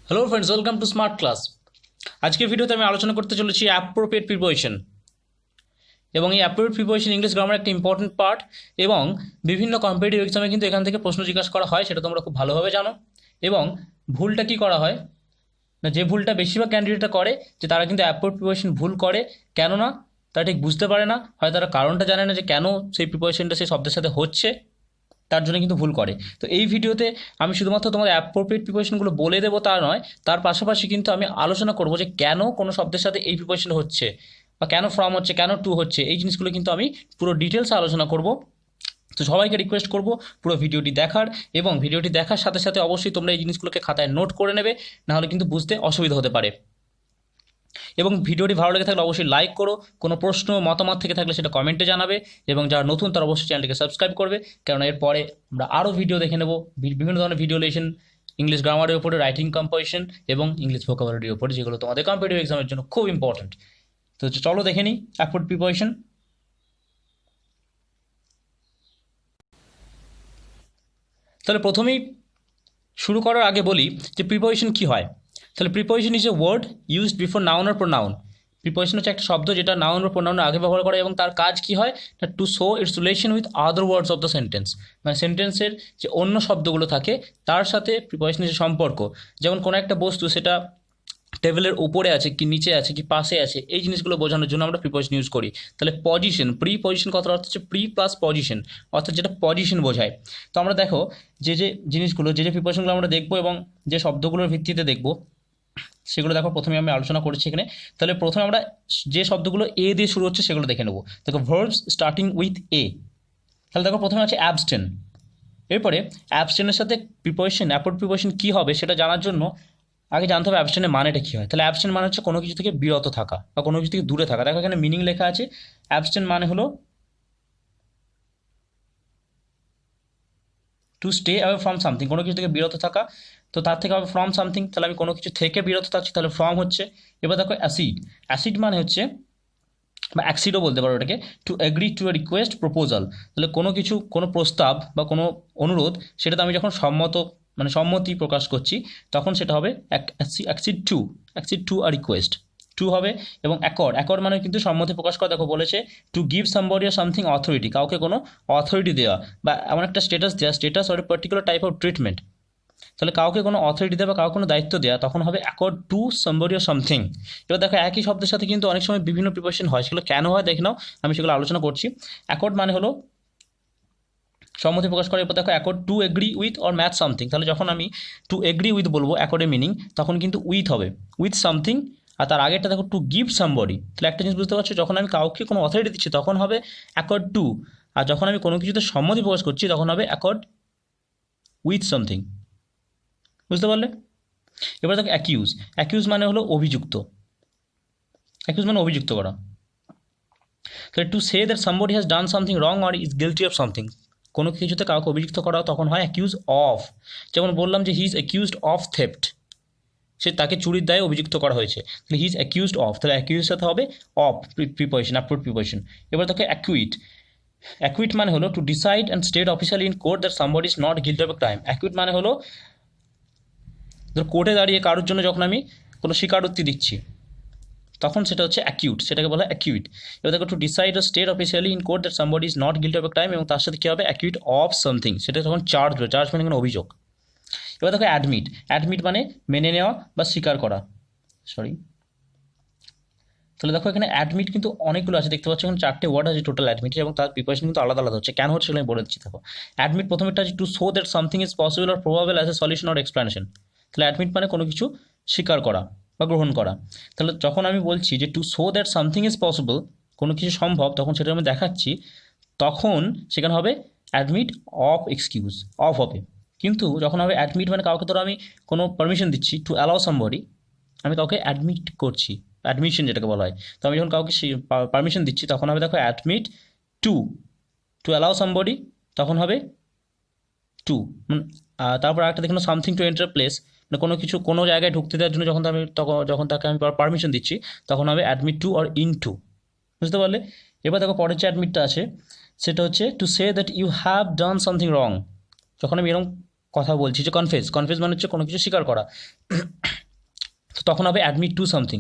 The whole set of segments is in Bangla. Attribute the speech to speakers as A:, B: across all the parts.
A: Hello friends, welcome to smart class. আজকের ভিডিওতে আমি আলোচনা করতে চলেছি অ্যাপ্রোপ্রিয়েট প্রিপোজিশন। এবং এই অ্যাপ্রোপ্রিয়েট প্রিপোজিশন ইংলিশ গ্রামার একটা ইম্পর্টেন্ট পার্ট এবং বিভিন্ন কম্পিটিটিভ এক্সামে কিন্তু এখান থেকে প্রশ্ন জিজ্ঞাসা করা হয়, সেটা তোমরা খুব ভালোভাবে জানো। এবং ভুলটা কি করা হয় না, যে ভুলটা বেশিরভাগ ক্যান্ডিডেটরা করে যে তারা কিন্তু অ্যাপ্রোপ্রিয়েট প্রিপোজিশন ভুল করে। কেননা তারা ঠিক বুঝতে পারে না, হয় তারা কারণটা জানে না যে কেন সেই প্রিপোজিশনটা সেই শব্দের সাথে হচ্ছে, তার জন্য কিন্তু ভুল করে। তো এই ভিডিওতে আমি শুধুমাত্র তোমাদের অ্যাপ্রোপ্রিয়েট প্রিপোজিশনগুলো বলে দেবো তা নয়, তার পাশাপাশি কিন্তু আমি আলোচনা করবো যে কেন কোনো শব্দের সাথে এই প্রিপোজিশন হচ্ছে, বা কেন ফ্রম হচ্ছে, কেন টু হচ্ছে, এই জিনিসগুলো কিন্তু আমি পুরো ডিটেলসে আলোচনা করব। তো সবাইকে রিকোয়েস্ট করব পুরো ভিডিওটি দেখার, এবং ভিডিওটি দেখার সাথে সাথে অবশ্যই তোমরা এই জিনিসগুলোকে খাতায় নোট করে নেবে, নাহলে কিন্তু বুঝতে অসুবিধা হতে পারে। এবং ভিডিওটি ভালো লেগে থাকলে অবশ্যই লাইক করো, কোনো প্রশ্ন মতামত থেকে থাকলে সেটা কমেন্টে জানাবে, এবং যারা নতুন তারা অবশ্যই চ্যানেলটিকে সাবস্ক্রাইব করবে, কারণ এরপরে আমরা আরও ভিডিও দেখে নেব বিভিন্ন ধরনের ভিডিও লেসন, ইংলিশ গ্রামারের উপরে, রাইটিং কম্পোজিশন এবং ইংলিশ ভোকাবুলারির উপরে, যেগুলো তোমাদের কম্পিটিটিভ এক্সামের জন্য খুব ইম্পর্টেন্ট। তো চলো দেখে নিই অ্যাপ্রোপ্রিয়েট প্রিপোজিশন। তাহলে প্রথমেই শুরু করার আগে বলি যে প্রিপোজিশন কী হয়। তাহলে preposition is a word used before noun or pronoun. Preposition হচ্ছে একটা শব্দ যেটা নাউন বা প্রোনাউনের আগে ব্যবহার করে, এবং তার কাজ কী হয় না, to show it's relation with other words of the sentence. মানে সেন্টেন্সের যে অন্য শব্দগুলো থাকে তার সাথে প্রিপোজিশনের যে সম্পর্ক, যেমন কোনো একটা বস্তু সেটা টেবিলের উপরে আছে কি নিচে আছে কি পাশে আছে, এই জিনিসগুলো বোঝানোর জন্য আমরা প্রিপোজিশন ইউজ করি। তাহলে পজিশন, প্রিপোজিশন কথার অর্থ হচ্ছে প্রি প্লাস পজিশন, অর্থাৎ যেটা পজিশন বোঝায়। তো আমরা দেখো যে যে জিনিসগুলো, যে যে প্রিপোজিশনগুলো আমরা দেখবো এবং যে শব্দগুলোর ভিত্তিতে দেখবো, সেগুলো দেখো প্রথমে আমি আলোচনা করেছি এখানে। তাহলে প্রথমে আমরা যে শব্দগুলো এ দিয়ে শুরু হচ্ছে সেগুলো দেখে নেবো। দেখো ভার্বস স্টার্টিং উইথ এ। তাহলে দেখো প্রথমে আছে অ্যাবস্টেন। এরপরে অ্যাবস্টেনের সাথে প্রিপোজিশন, অ্যাপ্রোপ্রিয়েট প্রিপোজিশন কী হবে সেটা জানার জন্য আগে জানতে হবে অ্যাবস্টেনের মানেটা কী হয়। তাহলে অ্যাবস্টেন মানে হচ্ছে কোনো কিছু থেকে বিরত থাকা বা কোনো কিছু থেকে দূরে থাকা। দেখো এখানে মিনিং লেখা আছে, অ্যাবস্টেন মানে হলো to stay away from something, কোনো কিছু থেকে বিরত থাকা। তো তার থেকে হবে ফ্রম সামথিং, তাহলে আমি কোনো কিছু থেকে বিরত থাকছি, তাহলে ফ্রম হচ্ছে। এবার দেখো অ্যাসিড। অ্যাসিড মানে হচ্ছে, বা অ্যাক্সিডও বলতে পারো এটাকে, two agri to A request proposal. তাহলে কোনো কিছু, কোনো প্রস্তাব বা কোনো অনুরোধ, সেটাতে আমি যখন মানে সম্মতি প্রকাশ করছি, তখন সেটা হবে accede to, accede to a request, to হবে। এবং অ্যাকর্ড, অ্যাকর্ড মানে কিন্তু সম্মতি প্রকাশ করা। দেখো বলেছে টু গিভ সামবডি আর সামথিং অথরিটি, কাউকে কোনো অথরিটি দেওয়া বা এমন একটা স্টেটাস দেওয়া, status or a particular type of treatment. তাহলে কাউকে কোনো অথরিটি দেওয়া বা কাউকে কোনো দায়িত্ব দেওয়া, তখন হবে accord two somebody or something. এবার দেখো একই শব্দের সাথে কিন্তু অনেক সময় বিভিন্ন প্রিপোজিশন হয়, সেগুলো কেন হয় দেখে নাও, আমি সেগুলো আলোচনা করছি। অ্যাকর্ড মানে হলো সম্মতি প্রকাশ করে। এরপর দেখো accord two agree with or match something. তাহলে যখন আমি টু এগ্রি উইথ বলবো অ্যাকর্ডের মিনিং, তখন কিন্তু উইথ হবে, উইথ সামথিং। আর তার আগেরটা দেখো টু গিভ সামবডি। তাহলে একটা জিনিস বুঝতে পারছো, যখন আমি কাউকে কোনো অথরিটি দিচ্ছি তখন হবে অ্যাকর্ড টু, আর যখন আমি কোনো কিছুতে সম্মতি প্রকাশ করছি তখন হবে অ্যাকর্ড উইথ সামথিং। বুঝতে পারলে? এবার দেখো অ্যাকিউজ। অ্যাকিউজ মানে হলো অভিযুক্ত, অ্যাকিউজ মানে অভিযুক্ত করা। তাহলে to say that somebody has done something wrong or is guilty of something, কোনো কিছুতে কাউকে অভিযুক্ত করা তখন হয় অ্যাকিউজ অফ। যেমন বললাম যে he is accused of theft, সে তাকে চুরির দায়ে অভিযুক্ত করা হয়েছে, তাহলে হি ইজ অ্যাকিউজড অফ। তাহলে অ্যাকিউজের সাথে হবে অফ প্রিপোজিশন, অ্যাপ্রোপ্রিয়েট প্রিপোজিশন। এবার দেখো অ্যাকুইট। অ্যাকুইট মানে হলো to decide and state officially in court that somebody is not guilty of a crime. Acute মানে হলো ধর কোর্টে দাঁড়িয়ে কারোর জন্য যখন আমি কোনো স্বীকারোক্তি দিচ্ছি, তখন সেটা হচ্ছে অ্যাকিউট, সেটাকে বলা হয় অ্যাকিউট। এবার দেখো টু ডিসাইড ও state officially in court that somebody is not guilty of a crime, এবং তার সাথে কী হবে অ্যাকিউট অফ সামথিং, সেটা তখন চার্জ হবে, চার্জ মানে কোনো অভিযোগ। এবার দেখো অ্যাডমিট। অ্যাডমিট মানে মেনে নেওয়া বা স্বীকার করা, সরি। তাহলে দেখো এখানে অ্যাডমিট কিন্তু অনেকগুলো আছে, দেখতে পাচ্ছ এখানে 4টে ওয়ার্ড আছে টোটাল অ্যাডমিট, এবং তার প্রিপারেশন কিন্তু আলাদা আলাদা হচ্ছে। কেন হচ্ছে সেগুলো আমি বলে দিচ্ছি। দেখো অ্যাডমিট প্রথমেরটা আছে to show that something is possible or probable as a solution or explanation. তাহলে অ্যাডমিট মানে কোনো কিছু স্বীকার করা বা গ্রহণ করা। তাহলে যখন আমি বলছি যে to show that something is possible, কোনো কিছু সম্ভব, তখন সেটা আমি দেখাচ্ছি, তখন সেখানে হবে অ্যাডমিট অফ এক্সকিউজ, অফ হবে। কিন্তু যখন হবে অ্যাডমিট মানে কাউকে ধরো আমি কোনো পারমিশন দিচ্ছি টু অ্যালাউ সামবডি, আমি কাউকে অ্যাডমিট করছি, অ্যাডমিশন যেটাকে বলা হয়। তো আমি যখন কাউকে পারমিশন দিচ্ছি তখন হবে দেখো admit to, to allow somebody, তখন হবে টু। তারপর একটা দেখুন সামথিং টু এন্টার প্লেস, মানে কোনো কিছু কোনো জায়গায় ঢুকতে দেওয়ার জন্য যখন তাকে আমি পারমিশন দিচ্ছি, তখন হবে admit to or into. বুঝতে পারলে? এবার দেখো পরের যে অ্যাডমিটটা আছে সেটা হচ্ছে to say that you have done something wrong. যখন আমি এরকম কথা বলছি যে কনফেস, কনফেস মানে হচ্ছে কোনো কিছু স্বীকার করা। তো তখন হবে অ্যাডমিট টু সামথিং।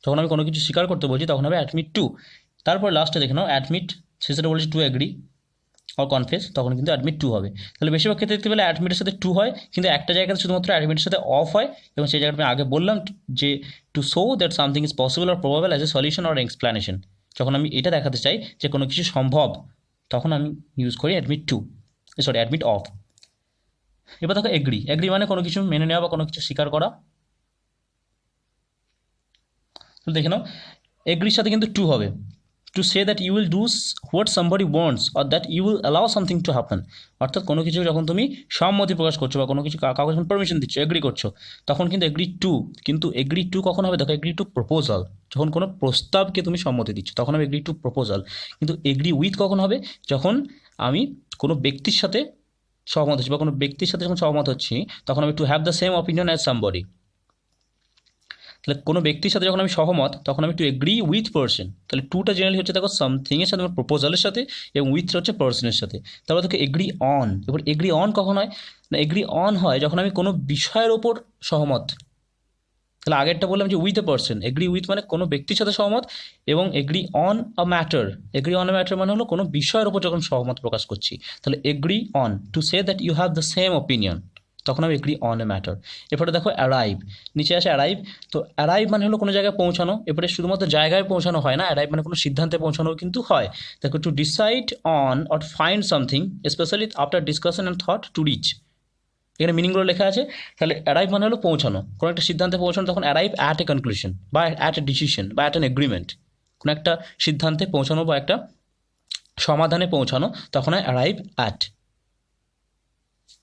A: যখন আমি কোনো কিছু স্বীকার করতে বলছি তখন হবে অ্যাডমিট টু। তারপর লাস্টে দেখে নাও অ্যাডমিট, শেষে বলেছি টু অ্যাগ্রি অর কনফেস, তখন কিন্তু অ্যাডমিট টু হবে। তাহলে বেশিরভাগ ক্ষেত্রে দেখতে পেলে অ্যাডমিটের সাথে টু হয়, কিন্তু একটা জায়গাতে শুধুমাত্র অ্যাডমিটের সাথে অফ হয়, এবং সেই জায়গাটা আমি আগে বললাম যে to show that something is possible or probable as a solution or explanation. যখন আমি এটা দেখাতে চাই যে কোনো কিছু সম্ভব, তখন আমি ইউজ করি admit to, sorry admit of. এবার দেখো এগ্রি, এগ্রি মানে কোনো কিছু মেনে নেওয়া বা কোনো কিছু স্বীকার করা। তো দেখে নাও এগ্রির সাথে কিন্তু টু হবে, to say that you will do what somebody wants or that you will allow something to happen. অর্থাৎ কোনো কিছু যখন তুমি সম্মতি প্রকাশ করছো বা কোনো কিছু কাউকে যখন পারমিশন দিচ্ছ, এগ্রি করছো, তখন কিন্তু এগ্রি টু। কিন্তু এগ্রি টু কখন হবে? দেখো এগ্রি টু প্রপোজাল, যখন কোনো প্রস্তাবকে তুমি সম্মতি দিচ্ছ তখন হবে এগ্রি টু প্রপোজাল। কিন্তু এগ্রি উইথ কখন হবে? যখন আমি কোনো ব্যক্তির সাথে সহমত হচ্ছি, বা কোনো ব্যক্তির সাথে যখন সহমত হচ্ছি তখন আমি to have the same opinion as somebody. তাহলে কোনো ব্যক্তির সাথে যখন আমি সহমত তখন আমি টু এগ্রি উইথ পার্সন। তাহলে টুটা জেনারেলি হচ্ছে দেখো সামথিংয়ের সাথে, আমার প্রপোজালের সাথে, এবং উইথটা হচ্ছে পার্সনের সাথে। তারপর দেখো এগ্রি অন। এবার এগ্রি অন কখন হয়? না এগ্রি অন হয় যখন আমি কোনো বিষয়ের ওপর সহমত। তাহলে আগেরটা বললাম যে with a person, agree with মানে কোনো ব্যক্তির সাথে সহমত, এবং agri on a matter, agri on a matter মানে হলো কোনো বিষয়ের ওপর যখন সহমত প্রকাশ করছি। তাহলে agree on, to say that you have the same opinion, তখন আমি এগ্রি অন এ ম্যাটার। এরপরে দেখো অ্যারাইভ, নিচে আসে অ্যারাইভ। তো অ্যারাইভ মানে হলো কোনো জায়গায় পৌঁছানো। এরপরে শুধুমাত্র জায়গায় পৌঁছানো হয় না, অ্যারাইভ মানে কোনো সিদ্ধান্তে পৌঁছানো কিন্তু হয়। দেখো to decide on or find something specially after discussion and thought to reach, এখানে মিনিংগুলো লেখা আছে। তাহলে অ্যারাইভ মানে হলো পৌঁছানো, কোনো একটা সিদ্ধান্তে পৌঁছানো, তখন অ্যারাইভ অ্যাট এ কনক্লুশন বা অ্যাট এ ডিসিশন বা অ্যাট অ্যান এগ্রিমেন্ট। কোনো একটা সিদ্ধান্তে পৌঁছানো বা একটা সমাধানে পৌঁছানো, তখন হয় অ্যারাইভ অ্যাট।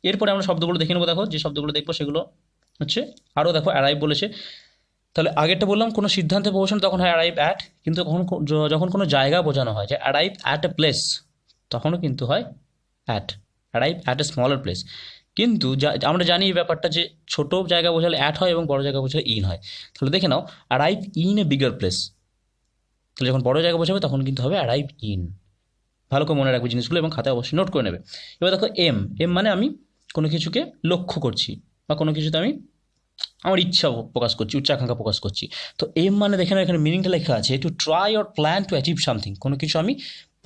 A: এরপরে আমরা শব্দগুলো দেখে নেবো। দেখো যে শব্দগুলো দেখবো সেগুলো হচ্ছে আরও, দেখো অ্যারাইভ বলেছে। তাহলে আগেরটা বললাম কোনো সিদ্ধান্তে পৌঁছানো তখন হয় অ্যারাইভ অ্যাট, কিন্তু যখন কোনো জায়গা বোঝানো হয় যে অ্যারাইভ অ্যাট এ প্লেস, তখনও কিন্তু হয় at, arrive at a smaller place. কিন্তু আমরা জানি এই ব্যাপারটা যে ছোটো জায়গা বোঝালে অ্যাট হয় এবং বড় জায়গা বোঝালে ইন হয়। তাহলে দেখে নাও arrive in a bigger place, তাহলে যখন বড় জায়গা বোঝাবে তখন কিন্তু হবে অ্যারাইভ ইন। ভালো করে মনে রাখবে জিনিসগুলো এবং খাতায় অবশ্যই নোট করে নেবে। এবার দেখো এম, এম মানে আমি কোনো কিছুকে লক্ষ্য করছি বা কোনো কিছুতে আমি আমার ইচ্ছা প্রকাশ করছি, উচ্চাকাঙ্ক্ষা প্রকাশ করছি। তো এম মানে দেখে নাও এখানে মিনিংটা লেখা আছে to try or plan to achieve something, কোনো কিছু আমি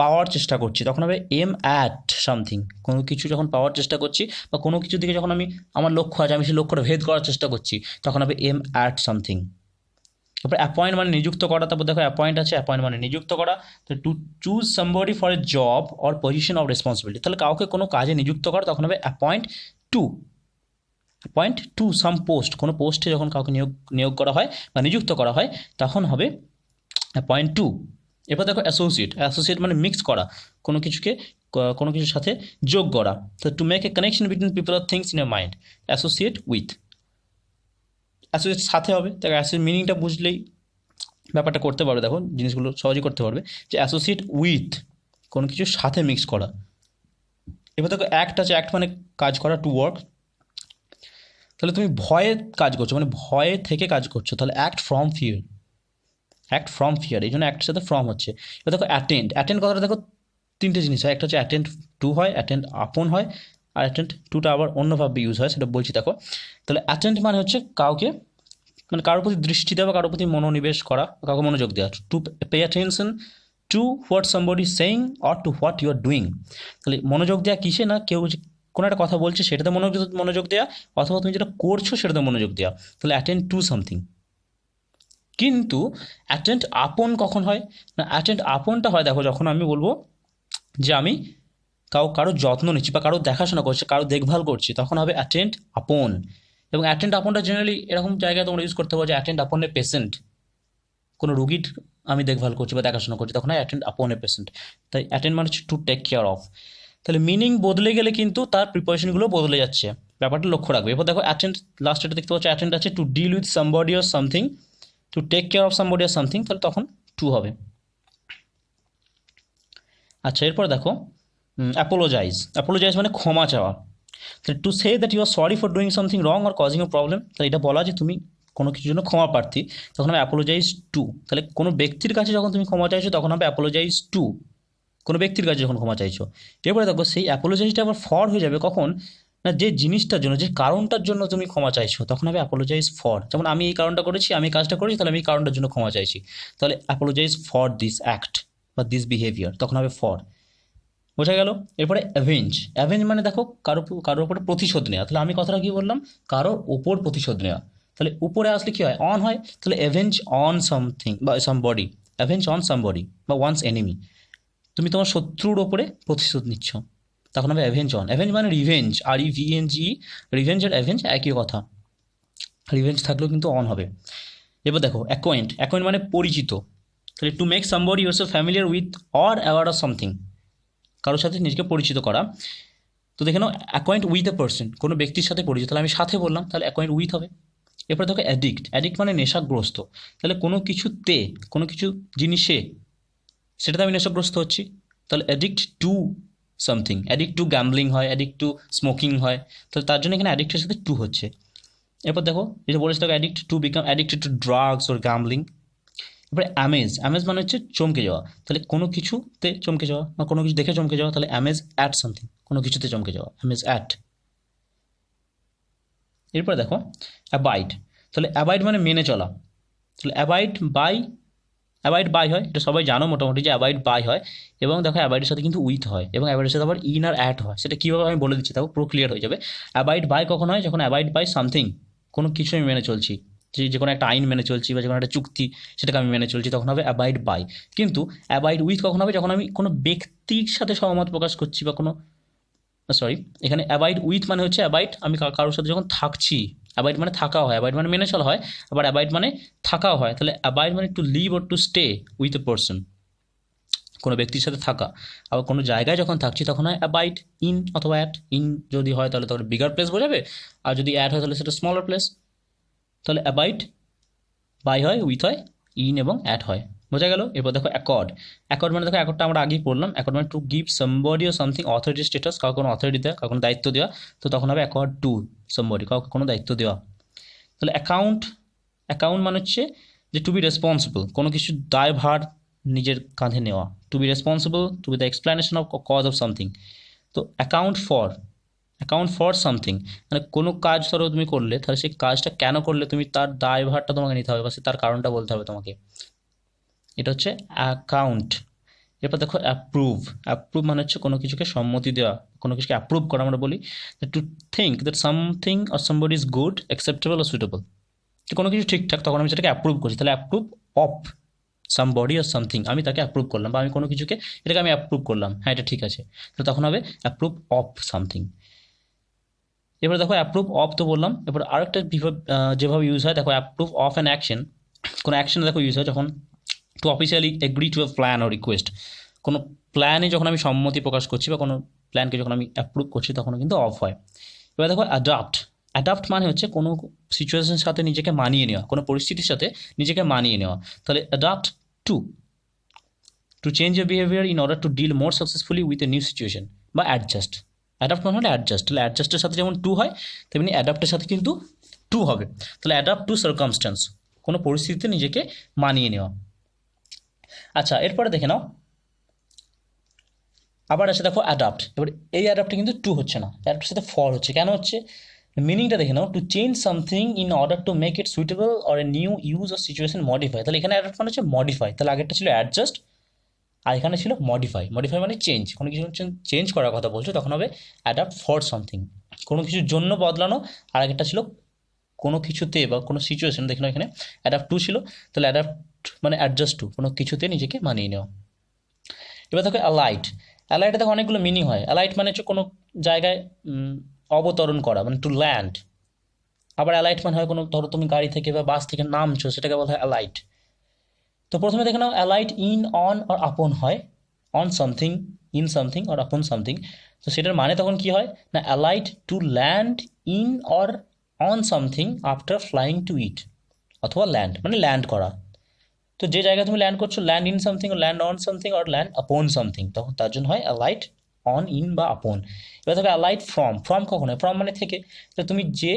A: পাওয়ার চেষ্টা করছি, তখন হবে এম অ্যাট সামথিং। কোনো কিছু যখন পাওয়ার চেষ্টা করছি বা কোনো কিছু দিকে যখন আমি আমার লক্ষ্য আছে আমি সেই লক্ষ্যটা ভেদ করার চেষ্টা করছি, তখন হবে এম অ্যাট সামথিং। তারপরে অ্যাপয়েন্ট মানে নিযুক্ত করা। তারপর দেখো অ্যাপয়েন্ট আছে, অ্যাপয়েন্ট মানে নিযুক্ত করা। তো to choose somebody for a job or position of responsibility, তাহলে কাউকে কোনো কাজে নিযুক্ত করা, তখন হবে appoint two, appoint to some post. কোনো পোস্টে যখন কাউকে নিয়োগ করা হয় বা নিযুক্ত করা হয় তখন হবে অ্যাপয়েন্ট টু। এরপর দেখো অ্যাসোসিয়েট, অ্যাসোসিয়েট মানে মিক্স করা, কোনো কিছুকে কোনো কিছুর সাথে যোগ করা। তো to make A connection between people or things in year mind, associate with, associate সাথে হবে। দেখো অ্যাসোসিয়েট মিনিংটা বুঝলেই ব্যাপারটা করতে পারবে, দেখো জিনিসগুলো সহজেই করতে পারবে যে অ্যাসোসিয়েট উইথ কোনো কিছুর সাথে মিক্স করা। এবার দেখো অ্যাক্ট আছে, অ্যাক্ট মানে কাজ করা, টু ওয়ার্ক। তাহলে তুমি ভয়ে কাজ করছো মানে ভয়ে থেকে কাজ করছো, তাহলে act from fear, act from fear, এই জন্য অ্যাক্টের সাথে ফ্রম হচ্ছে। এবার দেখো অ্যাটেন্ড, অ্যাটেন্ড কথাটা দেখো তিনটে জিনিস হয়, একটা হচ্ছে অ্যাটেন্ড টু হয়, অ্যাটেন্ড আপন হয়, আর অ্যাটেন্ড টুটা আবার অন্যভাবে ইউজ হয়, সেটা বলছি দেখো। তাহলে অ্যাটেন্ড মানে হচ্ছে কাউকে মানে কারোর প্রতি দৃষ্টি দেওয়া, কারোর প্রতি মনোনিবেশ করা, কাউকে মনোযোগ দেওয়া, to pay attention to what somebody saying or to what you are doing. তাহলে মনোযোগ দেওয়া কিসে? না কেউ কোনো একটা কথা বলছে সেটাতে মনোযোগ দেওয়া, অথবা তুমি যেটা করছো সেটাতে মনোযোগ দেওয়া, তাহলে অ্যাটেন্ড টু সামথিং। কিন্তু অ্যাটেন্ড আপন কখন হয়? না অ্যাটেন্ড আপনটা হয় দেখো যখন আমি বলবো যে আমি কারো যত্ন নিচ্ছি বা কারো দেখাশোনা করছি, কারো দেখভাল করছি, তখন হবে অ্যাটেন্ড আপন। এবং অ্যাটেন্ড আপনটা জেনারেলি এরকম জায়গায় তোমরা ইউজ করতে পারো যে অ্যাটেন্ড আপন এ পেশেন্ট, কোনো রুগীর আমি দেখভাল করছি বা দেখাশোনা করছি, তখন অ্যাটেন্ড আপন এ পেশেন্ট। তাই অ্যাটেন্ড মানে হচ্ছে টু টেক কেয়ার অফ। তাহলে মিনিং বদলে গেলে কিন্তু তার প্রিপারেশনগুলো বদলে যাচ্ছে, ব্যাপারটা লক্ষ্য রাখবে। এরপর দেখো অ্যাটেন্ড, লাস্ট এটা দেখতে পাচ্ছ অ্যাটেন্ড আছে to deal with somebody or something, to take care of somebody or something, তাহলে তখন টু হবে। আচ্ছা এরপর দেখো অ্যাপোলোজাইজ, অ্যাপোলোজাইজ মানে ক্ষমা চাওয়া। তাহলে to say that you are sorry for doing something wrong or causing a problem, তাহলে এটা বলা যে তুমি কোনো কিছুর জন্য ক্ষমা প্রার্থী, তখন হবে অ্যাপোলোজাইজ টু। তাহলে কোনো ব্যক্তির কাছে যখন তুমি ক্ষমা চাইছো তখন হবে অ্যাপোলোজাইজ টু, কোনো ব্যক্তির কাছে যখন ক্ষমা চাইছো। এরপরে দেখো সেই অ্যাপোলোজাইজটা আবার ফর হয়ে যাবে কখন? না, যে জিনিসটার জন্য, যে কারণটার জন্য তুমি ক্ষমা চাইছো, তখন হবে অ্যাপোলোজাইজ ফর। যেমন আমি এই কারণটা করেছি, আমি এই কাজটা করেছি, তাহলে আমি এই কারণটার জন্য ক্ষমা চাইছি, তাহলে অ্যাপোলোজাইজ ফর দিস অ্যাক্ট বা দিস বিহেভিয়ার, তখন হবে ফর। বোঝা গেল? এরপরে অ্যাভেঞ্জ। অ্যাভেঞ্জ মানে দেখো কারোর উপরে প্রতিশোধ নেওয়া। তাহলে আমি কথাটা কি বললাম? কারোর ওপর প্রতিশোধ নেওয়া। তাহলে উপরে আসলে কি হয়? অন হয়। তাহলে অ্যাভেঞ্জ অন সামথিং বা সামবডি, অ্যাভেঞ্জ অন সামবডি বা ওয়ান্স এনিমি। তুমি তোমার শত্রুর ওপরে প্রতিশোধ নিচ্ছ, তখন হবে অ্যাভেঞ্জ অন। অ্যাভেঞ্জ মানে রিভেঞ্জ, আর ইভিএনজি। রিভেঞ্জ আর অ্যাভেঞ্জ একই কথা, রিভেঞ্জ থাকলেও কিন্তু অন হবে। এবার দেখো অ্যাকোয়েন্ট। অ্যাকোয়েন্ট মানে পরিচিত। তাহলে to make somebody yourself familiar with or award of something, কারোর সাথে নিজেকে পরিচিত করা। তো দেখে নাও অ্যাকোয়েন্ট উইথ এ পার্সন, কোনো ব্যক্তির সাথে পরিচিত, তাহলে আমি সাথে বললাম, তাহলে অ্যাকোয়েন্ট উইথ হবে। এরপরে দেখো অ্যাডিক্ট। অ্যাডিক্ট মানে নেশাগ্রস্ত। তাহলে কোনো কিছুতে, কোনো কিছু জিনিসে, সেটাতে আমি নেশাগ্রস্ত হচ্ছি, তাহলে addict to something. Addict to gambling হয়, অ্যাডিক্ট টু স্মোকিং হয়, তাহলে তার জন্য এখানে অ্যাডিক্টের সাথে টু হচ্ছে। এরপর দেখো যেটা বলেছে, দেখো addict to become addicted to drugs or gambling. এরপরে অ্যামেজ। অ্যামেজ মানে হচ্ছে চমকে যাওয়া। তাহলে কোনো কিছুতে চমকে যাওয়া বা কোনো কিছু দেখে চমকে যাওয়া, তাহলে অ্যামেজ অ্যাট সামথিং, কোনো কিছুতে চমকে যাওয়া, অ্যামেজ অ্যাট। এরপরে দেখো অ্যাবাইড। তাহলে অ্যাবাইড মানে মেনে চলা। তাহলে অ্যাবাইড বাই হয়, এটা সবাই জানো মোটামুটি যে অ্যাবাইড বাই হয়। এবং দেখো অ্যাবাইডের সাথে কিন্তু উইথ হয়, এবং অ্যাবাইডের সাথে আবার ইন আর অ্যাট হয়। সেটা কীভাবে আমি বলে দিচ্ছি, তাও পুরো ক্লিয়ার হয়ে যাবে। অ্যাবাইড বাই কখন হয়? যখন অ্যাবাইড বাই সামথিং, কোনো কিছু আমি মেনে চলছি, যে কোনো একটা আইন মেনে চলছি বা যে কোনো একটা চুক্তি, সেটাকে আমি মেনে চলছি, তখন হবে অ্যাবাইড বাই। কিন্তু অ্যাবাইড উইথ কখন হবে? যখন আমি কোনো ব্যক্তির সাথে সহমত প্রকাশ করছি বা কোনো, সরি, এখানে অ্যাবাইড উইথ মানে হচ্ছে অ্যাবাইড আমি কারোর সাথে যখন থাকছি। অ্যাবাইড মানে থাকা হয়, অ্যাবাইড মানে মেনে চলা হয়, আবার অ্যাবাইড মানে থাকাও হয়। তাহলে অ্যাবাইড মানে to live or to stay with a person, কোনো ব্যক্তির সাথে থাকা। আবার কোনো জায়গায় যখন থাকছি তখন হয় অ্যাবাইড ইন অথবা অ্যাট। ইন যদি হয় তাহলে বিগার প্লেস বোঝাবে, আর যদি অ্যাট হয় তাহলে সেটা স্মলার প্লেস। তাহলে অ্যাবাইড বাই হয়, উইথ হয়, ইন এবং অ্যাট হয়। বোঝা গেল? এরপর দেখো অ্যাকর্ড। অ্যাকর্ড মানে দেখো, অ্যাকর্ডটা আমরা আগেই পড়লাম। অ্যাকর্ড মানে two give somebody or something authority status, কাউকে কোনো অথরিটি দেওয়া, কাউকে কোনো দায়িত্ব দেওয়া। তো তখন হবে অ্যাকর্ড টু সামবডি, কাউকে কোনো দায়িত্ব দেওয়া। তাহলে অ্যাকাউন্ট। অ্যাকাউন্ট মানে হচ্ছে যে টু বি রেসপন্সিবল, কোনো কিছুর দায়ভার নিজের কাঁধে নেওয়া। To be responsible, to be the explanation of cause of something. তো অ্যাকাউন্ট ফর সামথিং মানে কোনো কাজ ধরো তুমি করলে, তাহলে সেই কাজটা কেন করলে তুমি তার দায়ভারটা তোমাকে নিতে হবে, বা তার কারণটা বলতে হবে তোমাকে। এটা হচ্ছে অ্যাকাউন্ট। এরপর দেখো অ্যাপ্রুভ। অ্যাপ্রুভ মানে হচ্ছে কোনো কিছুকে সম্মতি দেওয়া, কোনো কিছুকে অ্যাপ্রুভ করা। আমরা বলি to think that something or somebody is good, acceptable ও সুইটেবল। তো কোনো কিছু ঠিকঠাক, তখন আমি সেটাকে অ্যাপ্রুভ করছি। তাহলে approve of somebody or something, আমি তাকে অ্যাপ্রুভ করলাম, বা আমি কোনো কিছুকে, এটাকে আমি অ্যাপ্রুভ করলাম, হ্যাঁ এটা ঠিক আছে। তো তখন হবে অ্যাপ্রুভ অফ সামথিং। এবার দেখো অ্যাপ্রুভ অফ তো বললাম। এবার আরেকটা যেভাবে ইউজ হয় দেখো, অ্যাপ্রুভ অফ অ্যান অ্যাকশন। কোনো অ্যাকশনে দেখো ইউজ হয় যখন to officially agree to a plan or request. কোনো প্ল্যানে যখন আমি সম্মতি প্রকাশ করছি বা কোনো প্ল্যানকে যখন আমি অ্যাপ্রুভ করছি, তখন কিন্তু অফ হয়। এবার দেখো অ্যাডাপ্ট। অ্যাডাপ্ট মানে হচ্ছে কোনো সিচুয়েশনের সাথে নিজেকে মানিয়ে নেওয়া, কোনো পরিস্থিতির সাথে নিজেকে মানিয়ে নেওয়া। তাহলে adapt to to change a behaviour in order to deal more successfully with a new situation, বা অ্যাডজাস্ট। অ্যাডাপ্ট মানে হলে অ্যাডজাস্ট। তাহলে অ্যাডজাস্টের সাথে যেমন টু হয়, তেমনি অ্যাডাপ্টের সাথে কিন্তু টু হবে। তাহলে অ্যাডাপ্ট টু সার্কামস্ট্যান্স, কোনো পরিস্থিতিতে নিজেকে মানিয়ে নেওয়া। আচ্ছা, এরপরে দেখে নাও আবার আছে দেখো অ্যাডাপ্ট। এবার এই অ্যাডাপ্টে কিন্তু টু হচ্ছে না, অ্যাডাপ্টের সাথে ফর হচ্ছে। কেন হচ্ছে? মিনিংটা দেখে নাও, to change something in order to make it suitable or a new use or situation modify. তাহলে এখানে অ্যাডাপ্ট মানে হচ্ছে মডিফাই। তাহলে আগেরটা ছিল অ্যাডজাস্ট, আর এখানে ছিল মডিফাই। মডিফাই মানে চেঞ্জ, কোনো কিছু চেঞ্জ করার কথা বলছো, তখন হবে অ্যাডাপ্ট ফর সামথিং, কোনো কিছুর জন্য বদলানো। আর আগেরটা ছিল কোনো কিছুতে বা কোনো সিচুয়েশন। দেখো এখানে অ্যাডাপ্ট টু ছিল, তাহলে অ্যাডাপ্ট মানে অ্যাডজাস্ট টু, কোনো কিছুতে নিজেকে মানিয়ে নেওয়া। এবার দেখো অ্যালাইট। অ্যালাইটে দেখো অনেকগুলো মিনিং হয়। অ্যালাইট মানে হচ্ছে কোনো জায়গায় অবতরণ করা, মানে টু ল্যান্ড। আবার অ্যালাইট মানে হয় কোনো, ধরো তুমি গাড়ি থেকে বা বাস থেকে নামছো, সেটাকে বলা হয় অ্যালাইট। তো প্রথমে দেখে নাও alight in on or upon হয়, on something, in something or upon something. তো সেটার মানে তখন কি হয় না, alight to land in or on something after flying to it, অথবা ল্যান্ড মানে ল্যান্ড করা। তো যে জায়গায় তুমি ল্যান্ড করছো, land in something, land on something, আর ল্যান্ড আপন সামথিং, তখন তার জন্য হয় অ্যালাইট অন, ইন বা আপন। এবার থাকে অ্যালাইট ফ্রম। ফ্রম কখন হয়? ফ্রম মানে থেকে। তো তুমি যে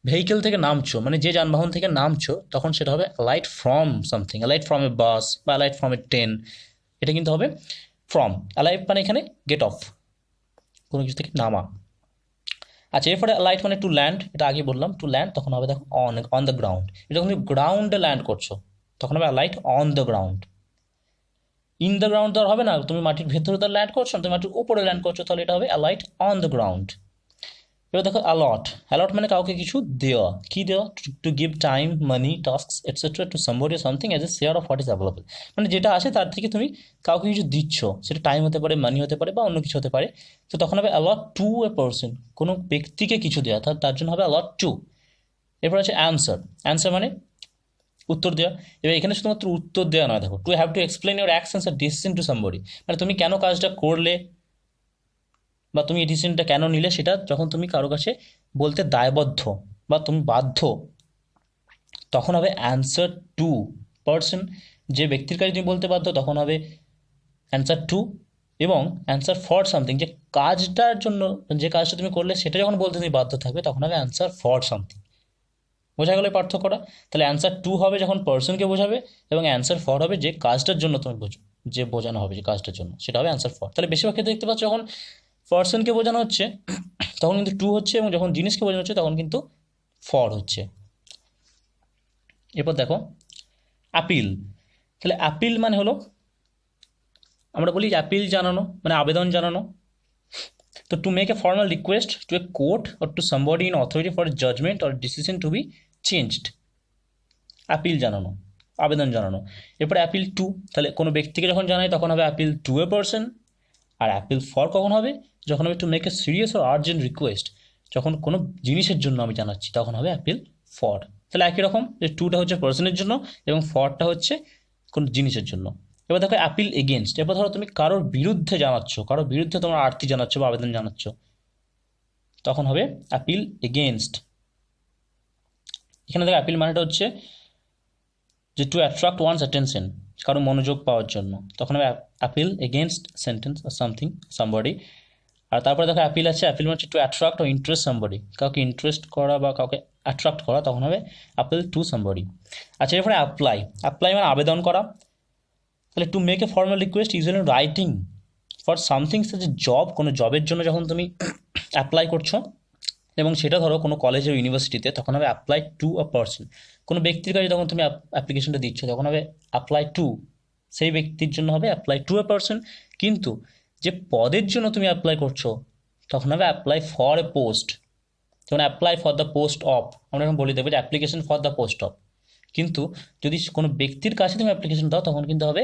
A: ভেহিকেল থেকে নামছো, মানে যে যানবাহন থেকে নামছো, তখন সেটা হবে alight from something, alight from a bus বা অ্যালাইট ফ্রম এ ট্রেন। এটা কিন্তু হবে ফ্রম। অ্যালাইট মানে এখানে গেট অফ, কোনো কিছু থেকে নামা। আচ্ছা, এরপরে লাইট মানে টু ল্যান্ড, এটা আগে বললাম টু ল্যান্ড, তখন হবে দেখো অন দ্য গ্রাউন্ড। যখন তুমি গ্রাউন্ডে ল্যান্ড করছো তখন হবে light on the ground. In the ground তো আর হবে না, তুমি মাটির ভেতরে তো ল্যান্ড করছো না, তুমি মাটির উপরে ল্যান্ড করছো, তাহলে এটা হবে লাইট অন দ্য গ্রাউন্ড। এবার দেখো অ্যালট, অ্যালট মানে কাউকে কিছু দেওয়া, কি দেওয়া, to give time, money, tasks etcetera two somebody something as a share of what is available. মানে যেটা আছে তার থেকে তুমি কাউকে কিছু দিচ্ছ, সেটা টাইম হতে পারে, মানি হতে পারে, বা অন্য কিছু হতে পারে। তো তখন হবে অ্যালট টু এ পার্সন, কোনো ব্যক্তিকে কিছু দেওয়া, তার জন্য হবে অ্যালট টু। এরপর আছে অ্যান্সার, অ্যান্সার মানে উত্তর দেওয়া। এবার এখানে শুধুমাত্র উত্তর দেওয়া নয়, দেখো to have to explain your actions আর ডিসিশন টু সামবডি, মানে তুমি কেন কাজটা করলে বা তুমি এই ডিসিশনটা কেন নিলে সেটা যখন তুমি কারো কাছে বলতে দায়বদ্ধ বা তুমি বাধ্য, তখন হবে অ্যান্সার টু পার্সন। যে ব্যক্তির কাছে তুমি বলতে বাধ্য তখন হবে অ্যান্সার টু। এবং অ্যান্সার ফর সামথিং, যে কাজটার জন্য, যে কাজটা তুমি করলে সেটা যখন বলতে তুমি বাধ্য থাকবে তখন হবে অ্যান্সার ফর সামথিং। বোঝা গেল পার্থক্যটা? তাহলে অ্যান্সার টু হবে যখন পার্সনকে বোঝাবে, এবং অ্যান্সার ফর হবে যে কাজটার জন্য তুমি যে বোঝানো হবে, যে কাজটার জন্য, সেটা হবে অ্যান্সার ফর। তাহলে বেশিরভাগ ক্ষেত্রে দেখতে পাচ্ছ যখন পার্সনকে বোঝানো হচ্ছে তখন কিন্তু টু হচ্ছে, এবং যখন জিনিসকে বোঝানো হচ্ছে তখন কিন্তু ফর হচ্ছে। এরপর দেখো অ্যাপিল। তাহলে অ্যাপিল মানে হলো, আমরা বলি অ্যাপিল জানানো মানে আবেদন জানানো। তো to make a formal request to a court or to somebody in authority for judgement or decision to be changed, appeal জানানো, আবেদন জানানো। এরপরে অ্যাপিল টু, তাহলে কোনো ব্যক্তিকে যখন জানাই তখন হবে অ্যাপিল টু এ পার্সন। আর অ্যাপিল ফর কখন হবে, যখন হবে to make a serious or urgent request, যখন কোনো জিনিসের জন্য আমি জানাচ্ছি তখন হবে অ্যাপিল ফর। তাহলে একই রকম, যে টুটা হচ্ছে পার্সনের জন্য এবং ফরটা হচ্ছে কোনো জিনিসের জন্য। এবার দেখো অ্যাপিল এগেনস্ট, এবার ধরো তুমি কারোর বিরুদ্ধে জানাচ্ছ, কারোর বিরুদ্ধে তোমার আর্তি জানাচ্ছ বা আবেদন জানাচ্ছ, তখন হবে অ্যাপিল এগেনস্ট। এখানে দেখো অ্যাপিল মানেটা হচ্ছে যে টু অ্যাট্রাক্ট ওয়ানস অ্যাটেনশন, কারো মনোযোগ পাওয়ার জন্য, তখন হবে অ্যাপিল এগেনস্ট সেন্টেন্স আর সামথিং সামবডি। আর তারপরে দেখো অ্যাপিল আছে, অ্যাপিল মানে হচ্ছে টু অ্যাট্রাক্ট ও ইন্টারেস্ট সামবডি, কাউকে ইন্টারেস্ট করা বা কাউকে অ্যাট্রাক্ট করা, তখন হবে অ্যাপিল টু সামবডি। আচ্ছা, এরপরে অ্যাপ্লাই, অ্যাপ্লাই মানে আবেদন করা। তাহলে two make a formal request usually writing for something such a job, কোনো জবের জন্য যখন তুমি অ্যাপ্লাই করছো এবং সেটা ধরো কোনো কলেজে ইউনিভার্সিটিতে, তখন হবে অ্যাপ্লাই টু আ পার্সন। কোনো ব্যক্তির কাছে যখন তুমি অ্যাপ্লিকেশনটা দিচ্ছ তখন হবে অ্যাপ্লাই টু, সেই ব্যক্তির জন্য হবে অ্যাপ্লাই টু এ পার্সন। কিন্তু যে পদের জন্য তুমি অ্যাপ্লাই করছো তখন হবে অ্যাপ্লাই ফর এ পোস্ট, যেমন apply for the post of, আমরা এখন বলে দেবো যে application for the post of. কিন্তু যদি কোনো ব্যক্তির কাছে তুমি অ্যাপ্লিকেশন দাও তখন কিন্তু হবে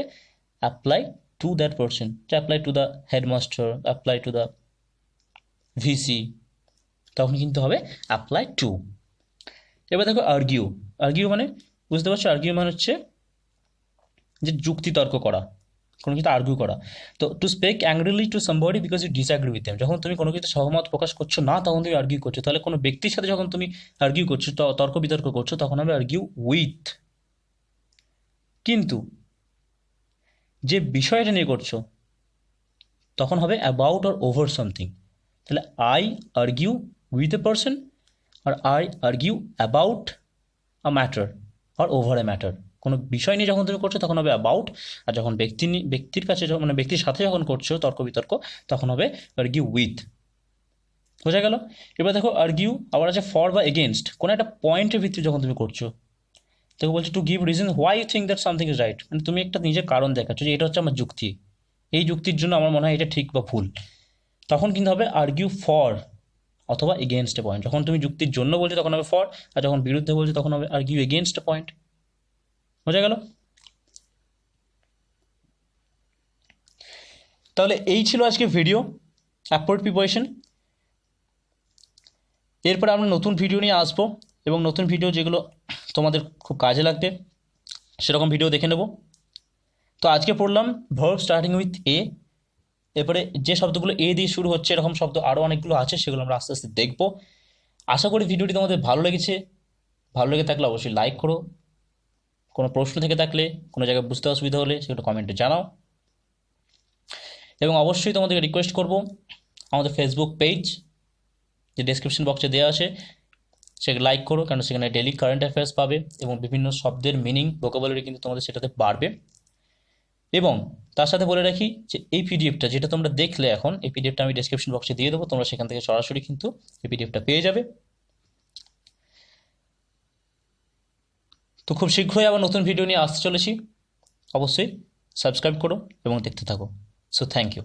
A: অ্যাপ্লাই টু দ্যাট পার্সন, যে apply to the headmaster, apply to the VC, তখন কিন্তু হবে অ্যাপ্লাই টু। এবার দেখো আর্গিউ, আর্গিউ মানে বুঝতে পারছো, আর্গিউ মানে হচ্ছে যে যুক্তি তর্ক করা, কোনো কিছু আর্গিউ করা। তো to speak angrily to somebody because you disagree with them, যখন তুমি কোনো কিছু সহমত প্রকাশ করছো না তখন তুমি আর্গিউ করছো। তাহলে কোনো ব্যক্তির সাথে যখন তুমি আর্গিউ করছো, তর্ক বিতর্ক করছো, তখন হবে আর্গিউ উইথ। কিন্তু যে বিষয়টা নিয়ে করছো তখন হবে অ্যাবাউট অর ওভার সামথিং। তাহলে I argue with a person, আর I argue about a matter আর ওভার এ ম্যাটার। কোনো বিষয় নিয়ে যখন তুমি করছো তখন হবে অ্যাবাউট, আর যখন ব্যক্তির কাছে মানে ব্যক্তির সাথে যখন করছো তর্ক বিতর্ক তখন হবে আর্গিউ উইথ। বোঝা গেল? এবার দেখো আর্গিউ আবার আছে ফর বা এগেনস্ট, কোনো একটা পয়েন্টের ভিত্তিতে যখন তুমি করছো, তোকে বলছো to give reason why you think that something is right, মানে তুমি একটা নিজের কারণ দেখাচ্ছ যে এটা হচ্ছে আমার যুক্তি, এই যুক্তির জন্য আমার মনে হয় এটা ঠিক বা ভুল, তখন কিন্তু হবে আর্গিউ ফর অথবা এগেনস্ট এ পয়েন্ট। যখন তুমি যুক্তির জন্য বলছো তখন হবে ফর, আর যখন বিরুদ্ধে বলছো তখন হবে আর্গিউ এগেনস্ট এ পয়েন্ট। বোঝা গেল? তাহলে এই ছিল আজকে ভিডিও অ্যাপওয়ার্ড প্রিপোজিশন। এরপরে আমরা নতুন ভিডিও নিয়ে আসবো, এবং নতুন ভিডিও যেগুলো তোমাদের খুব কাজে লাগবে সেরকম ভিডিও দেখে নেব। তো আজকে পড়লাম ভার্ব স্টার্টিং উইথ এ, এরপরে যে শব্দগুলো এ দিয়ে শুরু হচ্ছে এরকম শব্দ আরও অনেকগুলো আছে, সেগুলো আমরা আস্তে আস্তে দেখব। আশা করি ভিডিওটি তোমাদের ভালো লেগেছে। ভালো লেগে থাকলে অবশ্যই লাইক করো, কোনো প্রশ্ন থেকে থাকলে, কোনো জায়গায় বুঝতে অসুবিধা হলে সেটা কমেন্টে জানাও, এবং অবশ্যই তোমাদেরকে রিকোয়েস্ট করব আমাদের ফেসবুক পেজ যে ডেসক্রিপশন বক্সে দেওয়া আছে সেটা লাইক করো, কারণ সেখানে ডেইলি কারেন্ট অ্যাফেয়ার্স পাবে এবং বিভিন্ন শব্দের মিনিং ভোকাবুলারি কিন্তু তোমাদের সেটাতে বাড়বে। এবং তার সাথে বলে রাখি যে এই পিডিএফটা যেটা তোমরা দেখলে এখন, এই পিডিএফটা আমি ডেসক্রিপশন বক্সে দিয়ে দেবো, তোমরা সেখান থেকে সরাসরি কিন্তু এই পিডিএফটা পেয়ে যাবে। তো খুব শীঘ্রই আবার নতুন ভিডিও নিয়ে আসতে চলেছি, অবশ্যই সাবস্ক্রাইব করো এবং দেখতে থাকো। So thank you.